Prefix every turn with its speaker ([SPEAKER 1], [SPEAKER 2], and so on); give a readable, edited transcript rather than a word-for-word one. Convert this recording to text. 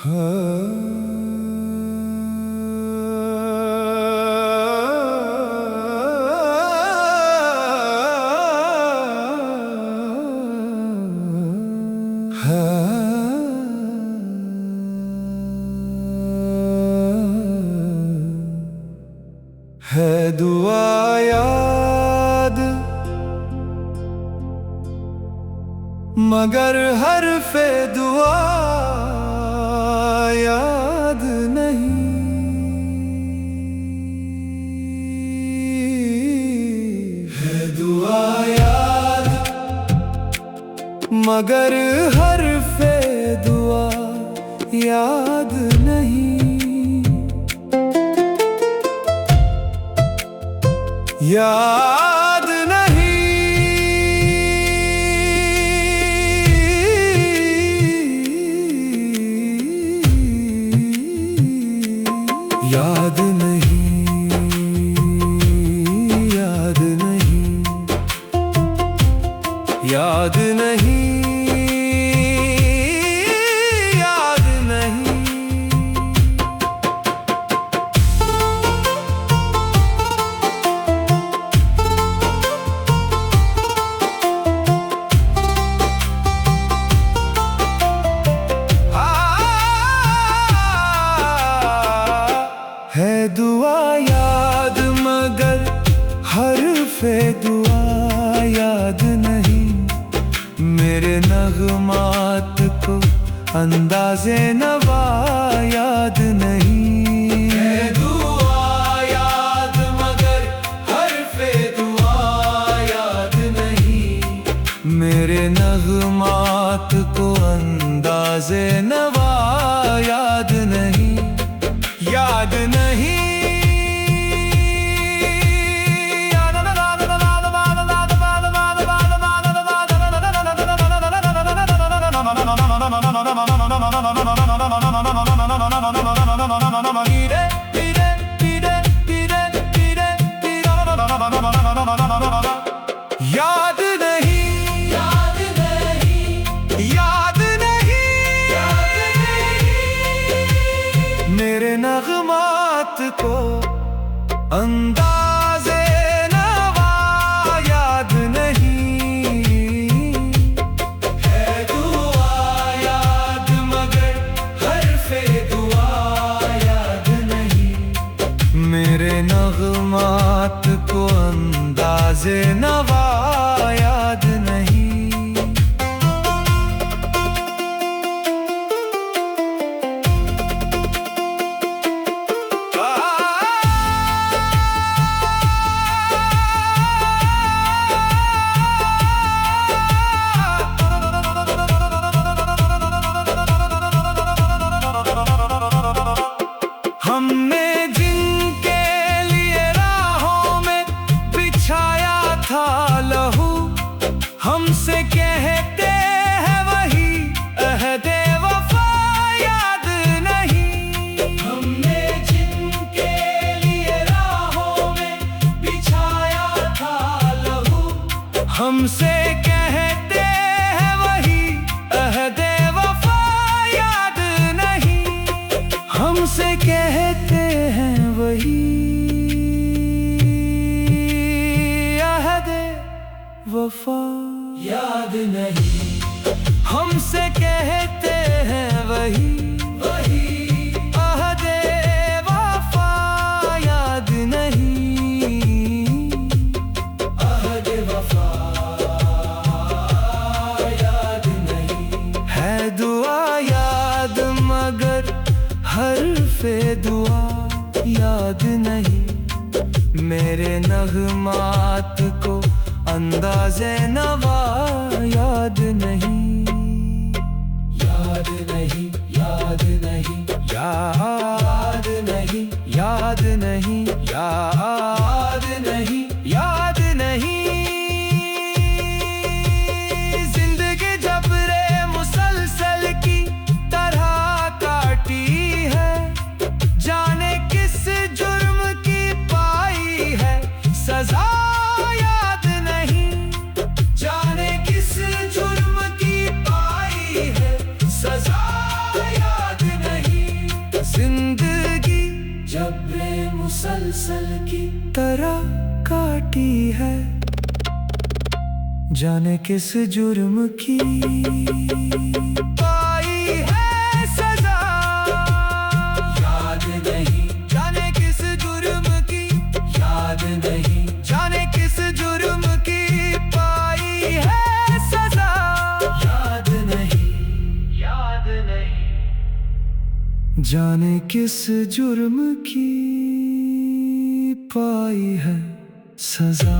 [SPEAKER 1] है दुआ याद मगर हर्फ़े दुआ याद नहीं। है दुआ याद मगर हर्फ़े दुआ याद नहीं। याद नहीं, याद नहीं, याद नहीं, याद नहीं, याद नहीं। है दुआ याद मगर हर्फ़े दुआ याद नहीं। मेरे नग़मात को अंदाज़े नवा याद नहीं। है दुआ याद मगर हर्फ़े दुआ याद नहीं। मेरे नग़मात को अंदाज़े नवा याद नहीं। याद नहीं, याद नहीं, याद नहीं, याद नहीं, याद नहीं। मेरे नग़मात को अंदाज़े नवा याद नहीं। है दुआ याद मगर हर्फ़े दुआ याद नहीं। मेरे नग़मात को अंदाज़े नवा याद नहीं। हमने जिनके लिए राहों में बिछाया था लहू, हमसे कहते हैं वही अहदे वफ़ा याद नहीं। हमने जिनके लिए राहों में बिछाया था लहू, हमसे कहते हैं वही अहदे वफ़ा याद नहीं। हमसे कहते हैं वही अहदे वफ़ा याद नहीं। हमसे कहते हैं वही अहदे वफ़ा याद नहीं। अहदे वफ़ा याद नहीं। है दुआ याद मगर हर्फ़े दुआ याद नहीं। मेरे नग़मात को अंदाज़े नवा याद नहीं। याद नहीं, याद नहीं, याद नहीं, याद नहीं, याद नहीं, याद नहीं। जिंदगी जबरे मुसलसल की तरह काटी है, जाने किस जुर्म की पाई है सज़ा याद नहीं। जाने किस जुर्म की पाई है सज़ा याद नहीं। मुसलसल की तरह काटी है। जाने किस जुर्म की पाई है सजा, याद नहीं। जाने किस जुर्म की याद नहीं। जाने किस जुर्म की पाई है सजा, याद नहीं। याद नहीं। जाने किस जुर्म की पाई है सजा।